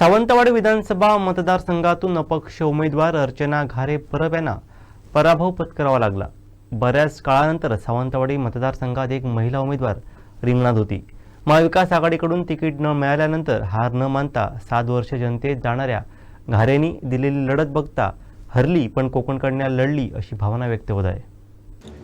सावंतवाडी विधानसभा मतदारसंघातून अपक्ष उमेदवार अर्चना घारे परब यांना पराभव पत्करावा लागला। बऱ्याच काळानंतर सावंतवाडी मतदारसंघात एक महिला उमेदवार रिंगणात होती। महाविकास आघाडीकडून तिकीट न मिळाल्यानंतर हार न मानता 7 वर्ष जनतेत जाणाऱ्या घारेंनी दिलेली लढत बघता हरली पण कोकणकडनं लढली अशी भावना व्यक्त होत आहे।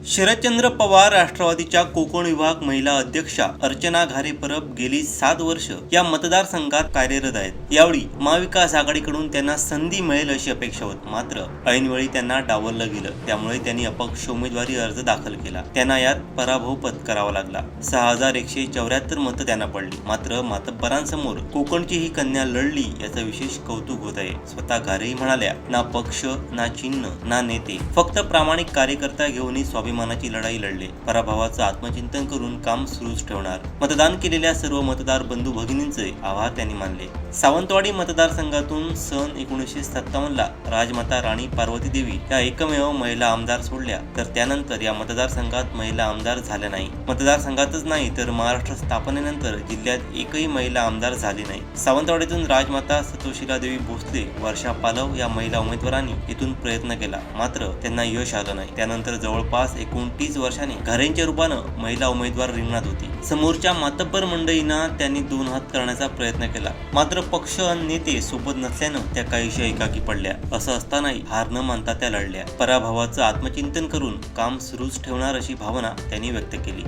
शरदचंद्र पवार राष्ट्रवादीच्या कोकण विभाग महिला अध्यक्षा अर्चना घारे परब गेली 7 वर्ष या मतदारसंघात कार्यरत आहेत। यावेळी महाविकास आघाडीकडून त्यांना संधी मिळेल अशी अपेक्षा होती, मात्र ऐनवेळी त्यांना डावललं गेलं। त्यामुळे त्यांनी अपक्ष उमेदवारी अर्ज दाखल केला। त्यांना यात पराभव पत्करावा लागला। 6174 मतं त्यांना पडली। मात्र मातब्बरांसमोर कोकणची ही कन्या लढली याचं विशेष कौतुक होत आहे। स्वतः घारेही म्हणाल्या, ना पक्ष ना चिन्ह ना नेते, फक्त प्रामाणिक कार्यकर्ता घेऊन स्वाभिमानाची लढाई लढले। पराभवाचं आत्मचिंतन करून काम सुरूच ठेवणार। मतदान केलेल्या सर्व मतदार बंधू भगिनींचे आभार त्यांनी मानले। सावंतवाडी मतदारसंघातून सन 1957 ला राजमाता राणी पार्वती देवी या एकमेव महिला आमदार सोडल्या, तर त्यानंतर या मतदारसंघात महिला आमदार झाल्या नाही। मतदारसंघातच नाही तर महाराष्ट्र स्थापनेनंतर जिल्ह्यात एकही महिला आमदार झाली नाही। सावंतवाडीतून राजमाता सतोशिला देवी भोसले, वर्षा पालव या महिला उमेदवारांनी इथून प्रयत्न केला, मात्र त्यांना यश आलं नाही। त्यानंतर जवळपास 29 वर्षांनी घारेंच्या रूपानं महिला उमेदवार रिंगणात होती। समोरच्या मातब्बर मंडळींना त्यांनी 2 हात करण्याचा प्रयत्न केला, मात्र पक्ष आणि नेते सोबत नसल्यानं त्या काहीशा एकाकी पडल्या। असं असतानाही हार न मानता त्या लढल्या। पराभवाचं आत्मचिंतन करून काम सुरूच ठेवणार अशी भावना त्यांनी व्यक्त केली।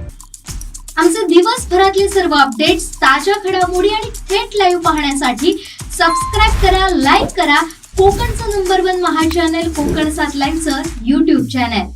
आमचे दिवसभरातले सर्व अपडेट्स, ताज्या घडामोडी आणि थेट लाईव्ह पाहण्यासाठी सबस्क्राईब करा, लाईक करा कोकणचं नंबर 1 महा चॅनल कोकण 7 लाईनचं YouTube चॅनल।